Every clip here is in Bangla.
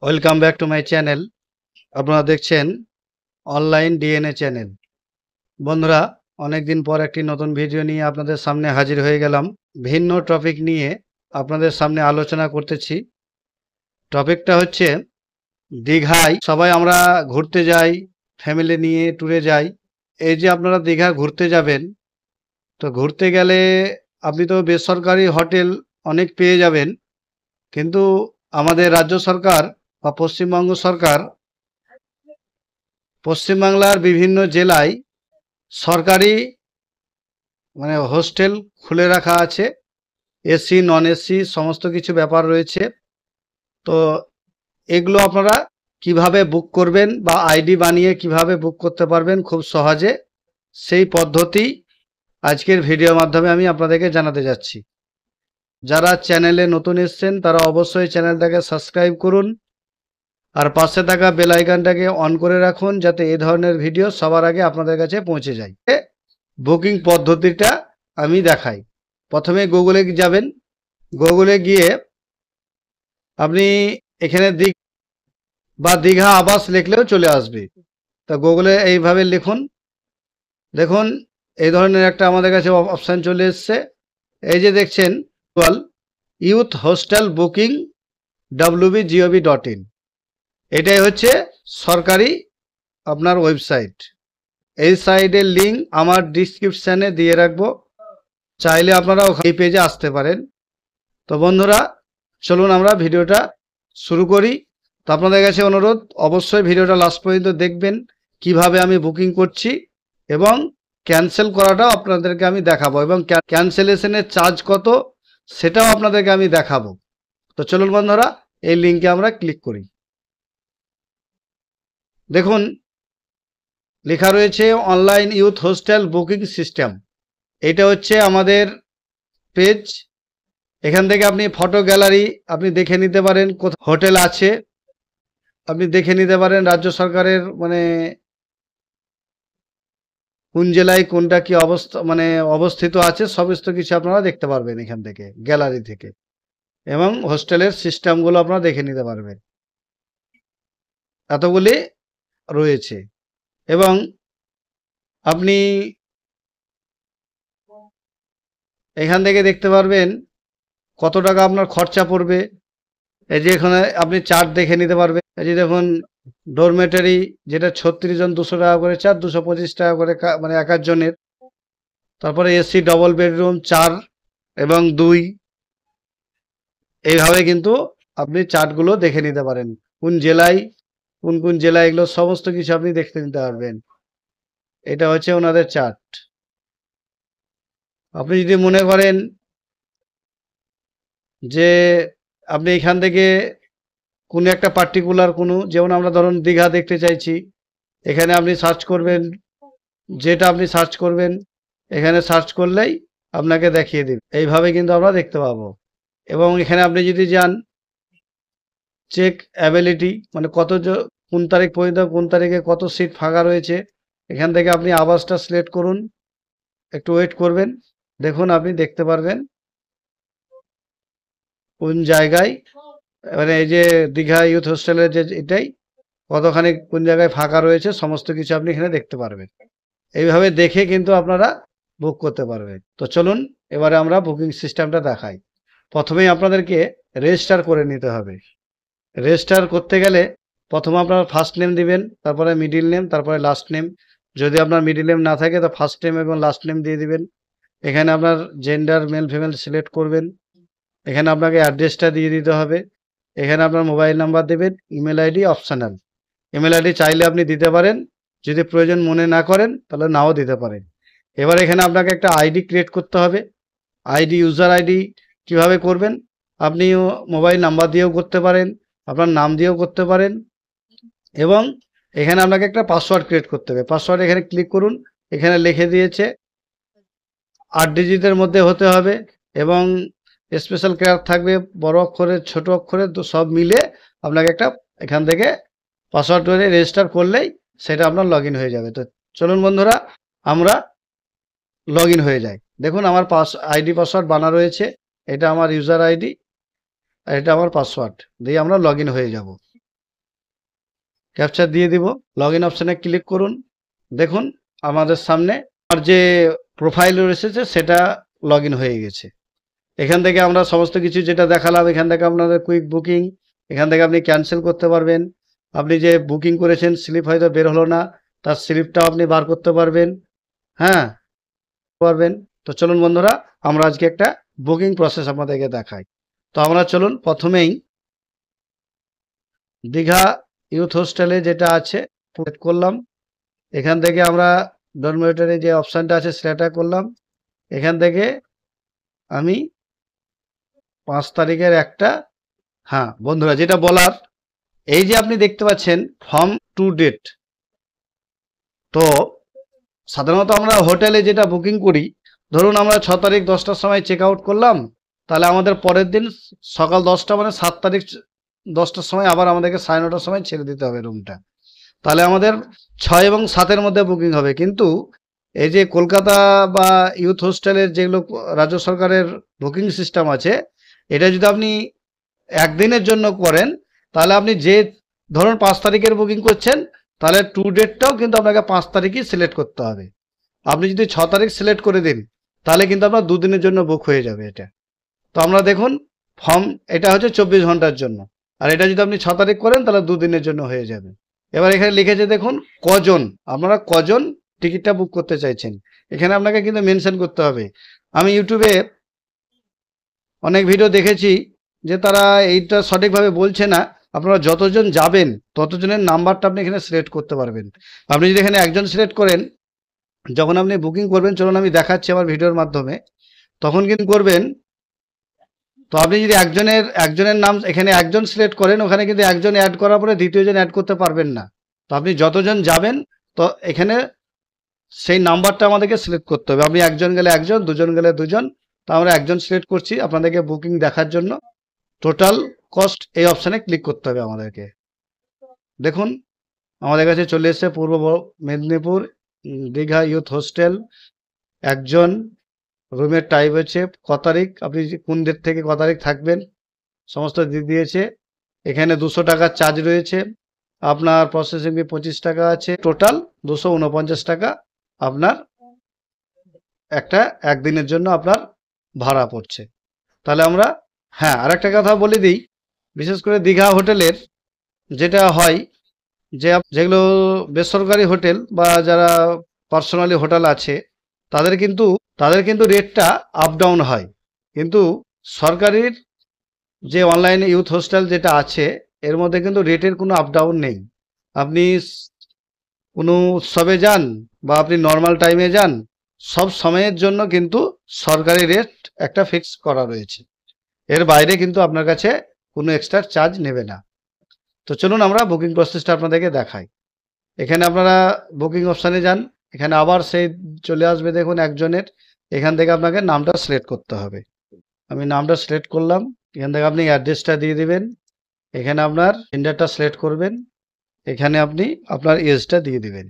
Welcome back to my channel. আপনারা দেখছেন অনলাইন ডিএনএ চ্যানেল। বন্ধুরা, অনেকদিন পর একটি নতুন ভিডিও নিয়ে আপনাদের সামনে হাজির হয়ে গেলাম। ভিন্ন টপিক নিয়ে আপনাদের সামনে আলোচনা করতেছি। টপিকটা হচ্ছে দীঘায় সবাই আমরা ঘুরতে যাই, ফ্যামিলি নিয়ে ট্যুরে যাই। এই যে আপনারা দীঘা ঘুরতে যাবেন, তো ঘুরতে গেলে আপনি তো বেসরকারি হোটেল অনেক পেয়ে যাবেন, কিন্তু আমাদের রাজ্য সরকার বা পশ্চিমবঙ্গ সরকার পশ্চিমবাংলার বিভিন্ন জেলায় সরকারি হোস্টেল খুলে রাখা আছে। এসি নন এসি সমস্ত কিছু ব্যাপার রয়েছে। তো এগুলো আপনারা কিভাবে বুক করবেন বা আইডি বানিয়ে কিভাবে বুক করতে পারবেন খুব সহজে, সেই পদ্ধতি আজকের ভিডিওর মাধ্যমে আমি আপনাদেরকে জানাতে যাচ্ছি। যারা চ্যানেলে নতুন এসছেন তারা অবশ্যই চ্যানেলটাকে সাবস্ক্রাইব করুন আর পাশে থাকা বেল আইকনটাকে অন করে রাখুন, যাতে এই ধরনের ভিডিও সবার আগে আপনাদের কাছে পৌঁছে যায়। বুকিং পদ্ধতিটা আমি দেখাই। প্রথমে গুগলে যাবেন। গুগলে গিয়ে আপনি এখানে দীঘা আবাস লিখলেও চলে আসবে। তা গুগলে এইভাবে লিখুন। দেখুন এই ধরনের একটা আমাদের কাছে অপশান চলে এসছে। এই যে দেখছেন ইউথ হোস্টেল বুকিং wbgov.in, এটাই হচ্ছে সরকারি আপনার ওয়েবসাইট। এই সাইটের লিঙ্ক আমার ডিসক্রিপশানে দিয়ে রাখবো, চাইলে আপনারা এই পেজে আসতে পারেন। তো বন্ধুরা, চলুন আমরা ভিডিওটা শুরু করি। তো আপনাদের কাছে অনুরোধ, অবশ্যই ভিডিওটা লাস্ট পর্যন্ত দেখবেন কিভাবে আমি বুকিং করছি, এবং ক্যান্সেল করাটাও আপনাদেরকে আমি দেখাবো, এবং ক্যান্সেলেশনের চার্জ কত সেটাও আপনাদেরকে আমি দেখাবো। তো চলুন বন্ধুরা, এই লিঙ্কে আমরা ক্লিক করি। দেখুন লেখা রয়েছে online youth hostel booking system. এটা হচ্ছে আমাদের পেজ। এখান থেকে আপনি ফটো গ্যালারি আপনি দেখে নিতে পারেন, কোথায় হোটেল আছে আপনি দেখে নিতে পারেন। রাজ্য সরকারের কোন জেলায় কোনটা কি অবস্থা অবস্থিত আছে সমস্ত কিছু আপনারা দেখতে পারবেন এখান থেকে, গ্যালারি থেকে, এবং হোস্টেলের সিস্টেমগুলো আপনারা দেখে নিতে পারবেন। এতগুলি রয়েছে, এবং আপনি এখান থেকে দেখতে পারবেন কত টাকা আপনার খরচা পড়বে। এই যে এখানে আপনি চার্ট দেখে নিতে পারবেন। এই যে দেখুন, ডরমেটারি যেটা 36 জন 200 টাকা করে চার্জ, 225 টাকা করে এক জনের। তারপরে এসি ডবল বেডরুম 4 এবং 2, এইভাবে কিন্তু আপনি চার্টগুলো দেখে নিতে পারেন। কোন জেলায় কোন জেলায় এগুলো সমস্ত কিছু আপনি দেখতে নিতে পারবেন। এটা হচ্ছে ওনাদের চার্ট। আপনি যদি মনে করেন যে আপনি এখান থেকে কোনো একটা পার্টিকুলার যেমন আমরা ধরুন দীঘা দেখতে চাইছি, এখানে আপনি সার্চ করবেন, যেটা আপনি সার্চ করবেন এখানে সার্চ করলেই আপনাকে দেখিয়ে দেবে। এইভাবে কিন্তু আমরা দেখতে পাবো। এবং এখানে আপনি যদি যান চেক অ্যাবিলিটি, কোন তারিখ পর্যন্ত কোন তারিখে কত সিট ফাঁকা রয়েছে, এখান থেকে আপনি আবাসটা সিলেক্ট করুন, একটু ওয়েট করবেন। দেখুন আপনি দেখতে পারবেন কোন জায়গায়, এই যে দীঘা ইউথ হোস্টেলের যে এটাই কতখানি কোন জায়গায় ফাঁকা রয়েছে সমস্ত কিছু আপনি এখানে দেখতে পারবেন। এইভাবে দেখে কিন্তু আপনারা বুক করতে পারবেন। তো চলুন এবারে আমরা বুকিং সিস্টেমটা দেখাই। প্রথমেই আপনাদেরকে রেজিস্টার করে নিতে হবে। রেজিস্টার করতে গেলে প্রথমে আপনার ফার্স্ট নেম দিবেন, তারপরে মিডিল নেম, তারপরে লাস্ট নেম। যদি আপনার মিডিল নেম না থাকে তো ফার্স্ট নেম এবং লাস্ট নেম দিয়ে দিবেন। এখানে আপনার জেন্ডার মেল ফিমেল সিলেক্ট করবেন। এখানে আপনাকে অ্যাড্রেসটা দিয়ে দিতে হবে। এখানে আপনার মোবাইল নাম্বার দেবেন। Email ID optional. Email ID চাইলে আপনি দিতে পারেন, যদি প্রয়োজন মনে না করেন তাহলে নাও দিতে পারেন। এবার এখানে আপনাকে একটা আইডি ক্রিয়েট করতে হবে। আইডি, ইউজার আইডি কিভাবে করবেন, আপনি মোবাইল নাম্বার দিয়েও করতে পারেন, আপনার নাম দিয়েও করতে পারেন, এবং এখানে আপনাকে একটা পাসওয়ার্ড ক্রিয়েট করতে হবে। পাসওয়ার্ড এখানে ক্লিক করুন। এখানে লিখে দিয়েছে 8 ডিজিটের মধ্যে হতে হবে, এবং স্পেশাল কেয়ার থাকবে, বড় অক্ষরে ছোট অক্ষরে সব মিলে আপনাকে একটা এখান থেকে পাসওয়ার্ড করে রেজিস্টার করলেই সেটা আপনার লগ ইন হয়ে যাবে। তো চলুন বন্ধুরা আমরা লগ ইন হয়ে যাই। দেখুন আমার আইডি পাসওয়ার্ড বানা রয়েছে, এটা আমার ইউজার আইডি আর এটা আমার পাসওয়ার্ড দিয়ে আমরা লগ ইন হয়ে যাব। ক্যাপচা দিয়ে দিব, লগ ইন অপশানে ক্লিক করুন। দেখুন আমাদের সামনে আমার যে প্রোফাইল রয়েছে সেটা লগ ইন হয়ে গেছে। এখান থেকে আমরা সমস্ত কিছু যেটা দেখালাম, এখান থেকে আপনাদের কুইক বুকিং, এখান থেকে আপনি ক্যান্সেল করতে পারবেন। আপনি যে বুকিং করেছেন স্লিপ হয়তো বের হলো না, তার স্লিপটাও আপনি বার করতে পারবেন। হ্যাঁ, পারবেন। তো চলুন বন্ধুরা, আমরা আজকে একটা বুকিং প্রসেস আপনাদেরকে দেখাই। তো আমরা চলুন প্রথমেই দীঘা ইউথ হোস্টেলে যেটা আছে সিলেক্ট করলাম। এখান থেকে আমরা ডরমিটরি যে অপশানটা আছে সেটা করলাম। এখান থেকে আমি 5 তারিখের একটা, হ্যাঁ বন্ধুরা যেটা বলার, এই যে আপনি দেখতে পাচ্ছেন ফ্রম টু ডেট। তো সাধারণত আমরা হোটেলে যেটা বুকিং করি, ধরুন আমরা 6 তারিখ 10টার সময় চেক আউট করলাম, তাহলে আমাদের পরের দিন সকাল 10টা মানে 7 তারিখ 10টার সময় আবার আমাদেরকে 9:30টার সময় ছেড়ে দিতে হবে রুমটা। তাহলে আমাদের 6 এবং 7-এর মধ্যে বুকিং হবে। কিন্তু এই যে কলকাতা বা ইউথ হোস্টেলের যেগুলো রাজ্য সরকারের বুকিং সিস্টেম আছে, এটা যদি আপনি একদিনের জন্য করেন, তাহলে আপনি যে ধরুন 5 তারিখের বুকিং করছেন, তাহলে টু ডেটটাও কিন্তু আপনাকে 5 তারিখই সিলেক্ট করতে হবে। আপনি যদি 6 তারিখ সিলেক্ট করে দিন, তাহলে কিন্তু আপনার 2 দিনের জন্য বুক হয়ে যাবে এটা। তো আমরা দেখুন ফর্ম, এটা হচ্ছে 24 ঘন্টার জন্য, আর এটা যদি আপনি 6 তারিখ করেন তাহলে 2 দিনের জন্য হয়ে যাবে। এবার এখানে লিখেছে দেখুন কজন, আপনারা কজন টিকিটটা বুক করতে চাইছেন, এখানে আপনাকে কিন্তু মেনশন করতে হবে। আমি ইউটিউবে অনেক ভিডিও দেখেছি যে তারা এইটা সঠিকভাবে বলছে না। আপনারা যতজন যাবেন ততজনের নাম্বারটা আপনি এখানে সিলেক্ট করতে পারবেন। আপনি যদি এখানে একজন সিলেক্ট করেন, যখন আপনি বুকিং করবেন, চলুন আমি দেখাচ্ছি আমার ভিডিওর মাধ্যমে, তখন কিন্তু করবেন। তো আপনি যদি একজনের নাম এখানে একজন সিলেক্ট করেন, ওখানে কিন্তু একজন অ্যাড করার পরে দ্বিতীয়জন অ্যাড করতে পারবেন না। তো আপনি যতজন যাবেন, তো এখানে সেই নাম্বারটা আমাদেরকে সিলেক্ট করতে হবে। আপনি একজন গেলে একজন, দুজন গেলে দুজন। তো আমরা একজন সিলেক্ট করছি আপনাদেরকে বুকিং দেখার জন্য। টোটাল কস্ট এই অপশানে ক্লিক করতে হবে আমাদেরকে। দেখুন আমাদের কাছে চলে এসেছে পূর্ব মেদিনীপুর দীঘা ইউথ হোস্টেল, একজন, রুমের টাইপ হচ্ছে ক তারিখ, আপনি কোন ডেট থেকে ক তারিখ থাকবেন সমস্ত দিয়ে দিয়েছে। এখানে 200 টাকার চার্জ রয়েছে, আপনার প্রসেসিং ফি 25 টাকা আছে, টোটাল 249 টাকা আপনার একদিনের জন্য আপনার ভাড়া পড়ছে। তাহলে আমরা, হ্যাঁ আরেকটা কথা বলে দিই, বিশেষ করে দীঘা হোটেলের যেটা হয় যে যেগুলো বেসরকারি হোটেল বা যারা পার্সোনালি হোটেল আছে, তাদের কিন্তু রেটটা আপ ডাউন হয়। কিন্তু সরকারির যে অনলাইনে ইউথ হোস্টেল যেটা আছে, এর মধ্যে কিন্তু রেটের কোনো আপ ডাউন নেই। আপনি কোনো উৎসবে যান বা আপনি নর্মাল টাইমে যান, সব সময়ের জন্য কিন্তু সরকারি রেট একটা ফিক্স করা রয়েছে। এর বাইরে কিন্তু আপনার কাছে কোনো এক্সট্রা চার্জ নেবে না। তো চলুন আমরা বুকিং প্রসেসটা আপনাদেরকে দেখাই। এখানে আপনারা বুকিং অপশানে যান, এখানে আবার সেই চলে আসবে দেখুন একজনের। এখান থেকে আপনাকে নামটা সিলেক্ট করতে হবে। আমি নামটা সিলেক্ট করলাম। এখান থেকে আপনি অ্যাড্রেসটা দিয়ে দিবেন, এখানে আপনার জেন্ডারটা সিলেক্ট করবেন, এখানে আপনি আপনার এজটা দিয়ে দিবেন,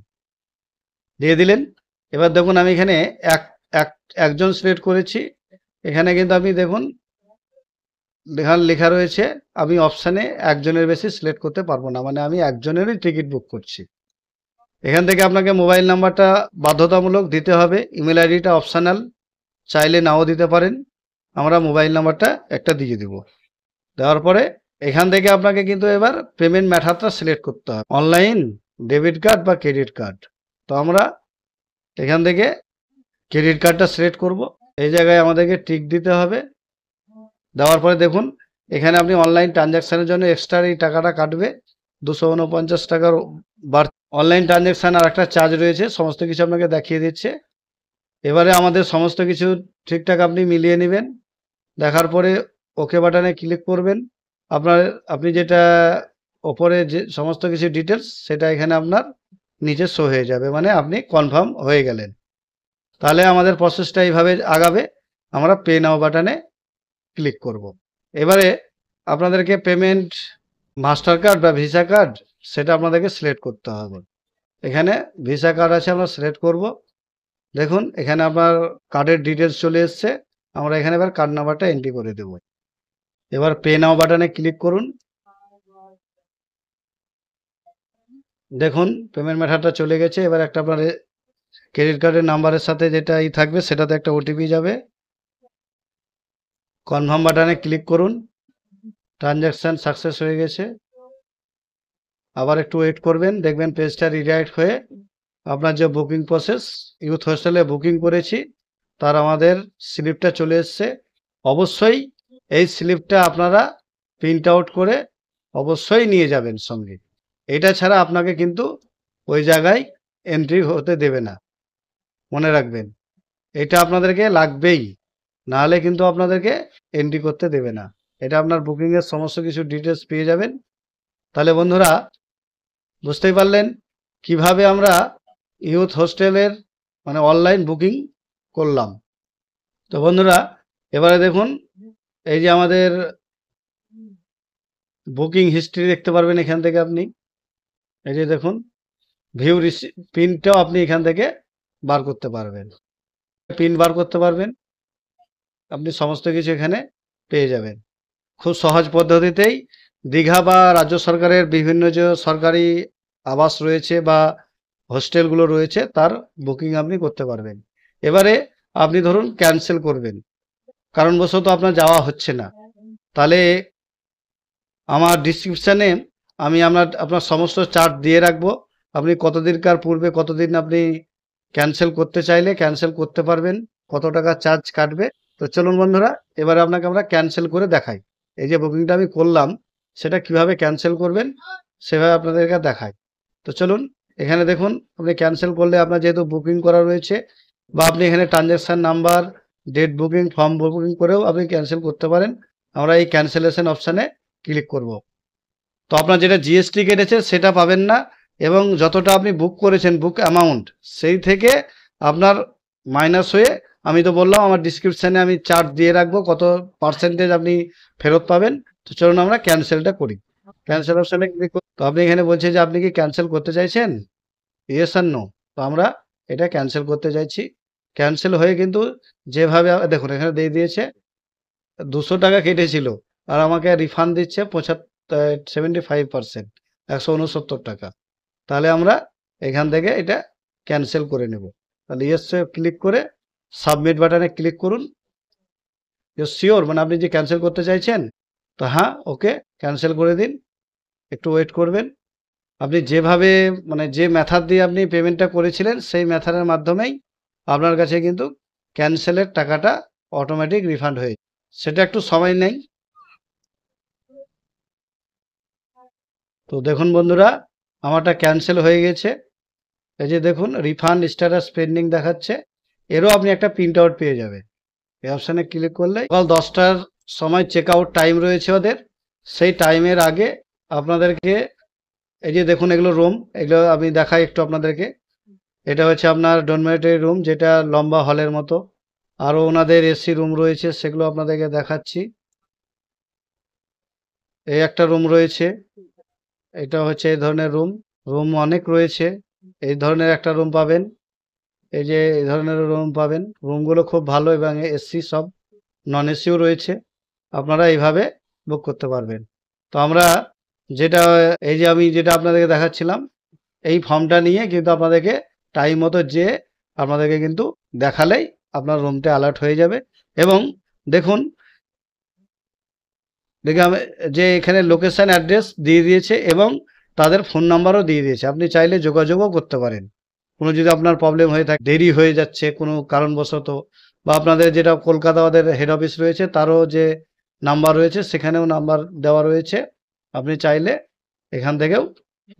দিয়ে দিলেন। এবার দেখুন আমি এখানে একজন সিলেক্ট করেছি। এখানে কিন্তু আপনি দেখুন লেখা রয়েছে আমি অপশানে একজনের বেশি সিলেক্ট করতে পারবো না, মানে আমি একজনেরই টিকিট বুক করছি। এখান থেকে আপনাকে মোবাইল নাম্বারটা বাধ্যতামূলক দিতে হবে, ইমেল আইডিটা অপশনাল, চাইলে নাও দিতে পারেন। আমরা মোবাইল নাম্বারটা একটা দিয়ে দিব। দেওয়ার পরে এখান থেকে আপনাকে কিন্তু এবার পেমেন্ট মেথডটা সিলেক্ট করতে হবে, অনলাইন, ডেবিট কার্ড বা ক্রেডিট কার্ড। তো আমরা এখান থেকে ক্রেডিট কার্ডটা সিলেক্ট করব। এই জায়গায় আমাদেরকে টিক দিতে হবে। দেওয়ার পরে দেখুন এখানে আপনি অনলাইন ট্রানজ্যাকশানের জন্য এক্সট্রা এই টাকাটা কাটবে 249 টাকার অনলাইন ট্রানজ্যাকশান আর একটা চার্জ রয়েছে, সমস্ত কিছু আপনাকে দেখিয়ে দিচ্ছে। এবারে আমাদের সমস্ত কিছু ঠিকঠাক আপনি মিলিয়ে নেবেন। দেখার পরে ওকে বাটনে ক্লিক করবেন। আপনি যেটা ওপরে যে সমস্ত কিছু ডিটেলস সেটা এখানে আপনার নিচে শো হয়ে যাবে, মানে আপনি কনফার্ম হয়ে গেলেন। তাহলে আমাদের প্রসেসটা এইভাবে আগাবে। আমরা পে নাও বাটনে ক্লিক করব। এবারে আপনাদেরকে পেমেন্ট মাস্টার কার্ড বা ভিসা কার্ড সেটা আপনাদেরকে সিলেক্ট করতে হবে। এখানে ভিসা কার্ড আছে, আমরা সিলেক্ট করব। দেখুন এখানে আপনার কার্ডের ডিটেলস চলে এসছে। আমরা এখানে এবার কার্ড নাম্বারটা এন্ট্রি করে দেব। এবার পে নাও বাটনে ক্লিক করুন। দেখুন পেমেন্ট মেথডটা চলে গেছে। এবার একটা আপনার ক্রেডিট কার্ডের নাম্বারের সাথে যেটা থাকবে সেটাতে একটা ওটিপি যাবে। কনফার্ম বাটনে ক্লিক করুন। ট্রানজ্যাকশান সাকসেস হয়ে গেছে। আবার একটু ওয়েট করবেন, দেখবেন পেজটা রিডাইরেক্ট হয়ে আপনার যে বুকিং প্রসেস ইউথ হোস্টেলে বুকিং করেছি তার আমাদের স্লিপটা চলে এসছে। অবশ্যই এই স্লিপটা আপনারা প্রিন্ট আউট করে অবশ্যই নিয়ে যাবেন সঙ্গে। এটা ছাড়া আপনাকে কিন্তু ওই জায়গায় এন্ট্রি হতে দেবে না, মনে রাখবেন। এটা আপনাদেরকে লাগবেই, নাহলে কিন্তু আপনাদেরকে এন্ট্রি করতে দেবে না। এটা আপনার বুকিংয়ের সমস্ত কিছু ডিটেলস পেয়ে যাবেন। তাহলে বন্ধুরা বুঝতেই পারলেন কিভাবে আমরা ইউথ হোস্টেলের মানে অনলাইন বুকিং করলাম। তো বন্ধুরা এবারে দেখুন, এই যে আমাদের বুকিং হিস্ট্রি দেখতে পারবেন এখান থেকে আপনি। এই যে দেখুন ভিউ প্রিন্টটাও আপনি এখান থেকে বার করতে পারবেন, প্রিন্ট বার করতে পারবেন। আপনি সমস্ত কিছু এখানে পেয়ে যাবেন খুব সহজ পদ্ধতিতেই। দীঘা বা রাজ্য সরকারের বিভিন্ন যে সরকারি আবাস রয়েছে বা হোস্টেলগুলো রয়েছে তার বুকিং আপনি করতে পারবেন। এবারে আপনি ধরুন ক্যান্সেল করবেন, কারণবশত আপনার যাওয়া হচ্ছে না, তাহলে আমার ডিসক্রিপশানে আমি আপনার সমস্ত চার্ট দিয়ে রাখবো। আপনি কতদিনকার পূর্বে কতদিন আপনি ক্যান্সেল করতে চাইলে ক্যান্সেল করতে পারবেন, কত টাকা চার্জ কাটবে। তো চলুন বন্ধুরা এবারে আপনাকে আমরা ক্যান্সেল করে দেখাই। এই যে বুকিংটা আমি করলাম সেটা কিভাবে ক্যান্সেল করবেন সেভাবে আপনাদেরকে দেখাই। তো চলুন এখানে দেখুন, আপনি ক্যান্সেল করলে আপনার যেহেতু বুকিং করা রয়েছে বা আপনি এখানে transaction number, date booking, form booking করেও আপনি ক্যান্সেল করতে পারেন। আমরা এই ক্যান্সেলেশন অপশানে ক্লিক করব। তো আপনার যেটা জিএসটি কেটেছে সেটা পাবেন না, এবং যতটা আপনি বুক করেছেন বুক অ্যামাউন্ট সেই থেকে আপনার মাইনাস হয়ে, আমি তো বললাম আমার ডিসক্রিপশানে আমি চার্ট দিয়ে রাখবো কত পার্সেন্টেজ আপনি ফেরত পাবেন। তো চলুন আমরা ক্যান্সেলটা করি। ক্যান্সেল অপশানে ক্লিক করুন। তো আপনি এখানে বলছে যে আপনি কি ক্যান্সেল করতে চাইছেন, ইয়েস আর নো। তো আমরা এটা ক্যান্সেল করতে চাইছি। ক্যান্সেল হয়ে কিন্তু যেভাবে দেখুন এখানে দিয়ে দিয়েছে 200 টাকা কেটেছিল আর আমাকে রিফান্ড দিচ্ছে 75%, 169 টাকা। তাহলে আমরা এখান থেকে এটা ক্যান্সেল করে নেব। তাহলে ইয়েসে ক্লিক করে সাবমিট বাটনে ক্লিক করুন। ইউ শিওর, মানে আপনি যে ক্যান্সেল করতে চাইছেন, তো হ্যাঁ ওকে ক্যান্সেল করে দিন। একটু ওয়েট করবেন। আপনি যেভাবে মানে যে মেথড দিয়ে আপনি পেমেন্টটা করেছিলেন সেই মেথডের মাধ্যমেই আপনার কাছে কিন্তু ক্যান্সেলের টাকাটা অটোমেটিক রিফান্ড হয়ে, সেটা একটু সময় নেই। তো দেখুন বন্ধুরা আমারটা ক্যান্সেল হয়ে গেছে। এই যে দেখুন রিফান্ড স্ট্যাটাস পেন্ডিং দেখাচ্ছে, এরও আপনি একটা প্রিন্ট আউট পেয়ে যাবেন। এই অপশানে ক্লিক করলে সকাল 10টার সময় চেক আউট টাইম রয়েছে ওদের, সেই টাইমের আগে আপনাদেরকে এই যে দেখুন এগুলো রুম, এগুলো আমি দেখাই একটু আপনাদেরকে। এটা হচ্ছে আপনার ডরমেটরি রুম, যেটা লম্বা হলের মতো। আরও ওনাদের এসি রুম রয়েছে, সেগুলো আপনাদেরকে দেখাচ্ছি। এই একটা রুম রয়েছে, এটা হচ্ছে এই ধরনের রুম। রুম অনেক রয়েছে, এই ধরনের একটা রুম পাবেন, এই যে এই ধরনের রুম পাবেন। রুমগুলো খুব ভালো এবং এসি সব, নন এসিও রয়েছে। আপনারা এইভাবে বুক করতে পারবেন। তো আমরা যেটা এই যে আমি যেটা আপনাদেরকে দেখাচ্ছিলাম, এই ফর্মটা নিয়ে কিন্তু আপনাদেরকে টাইম মতো যে আপনাদেরকে কিন্তু দেখালেই আপনার রুমটা অ্যালার্ট হয়ে যাবে। এবং দেখুন যে এখানে লোকেশান অ্যাড্রেস দিয়ে দিয়েছে এবং তাদের ফোন নাম্বারও দিয়ে দিয়েছে, আপনি চাইলে যোগাযোগও করতে পারেন। কোনো যদি আপনার প্রবলেম হয়ে থাকে, দেরি হয়ে যাচ্ছে কোনো কারণবশত, বা আপনাদের যেটা কলকাতা ওদের হেড অফিস রয়েছে তারও যে নাম্বার রয়েছে সেখানেও নাম্বার দেওয়া রয়েছে, আপনি চাইলে এখান থেকেও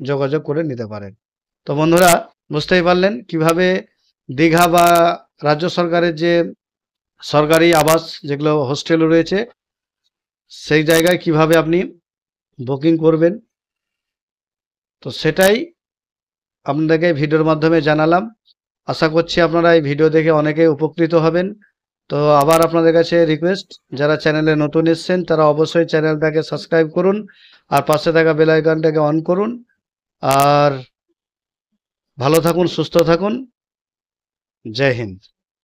যোগাযোগ করে নিতে পারেন। তো বন্ধুরা বুঝতেই পারলেন কিভাবে দীঘা বা রাজ্য সরকারের যে সরকারি আবাস যেগুলো হোস্টেল রয়েছে সেই জায়গায় কিভাবে আপনি বুকিং করবেন। তো সেটাই আপনাদেরকে ভিডিওর মাধ্যমে জানালাম। আশা করছি আপনারা এই ভিডিও দেখে অনেকে উপকৃত হবেন। তো আবার আপনাদের কাছে রিকোয়েস্ট, যারা চ্যানেলে নতুন এসেছেন তারা অবশ্যই চ্যানেলটাকে সাবস্ক্রাইব করুন আর পাশে থাকা বেল আইকনটাকে অন করুন। আর ভালো থাকুন, সুস্থ থাকুন। জয় হিন্দ।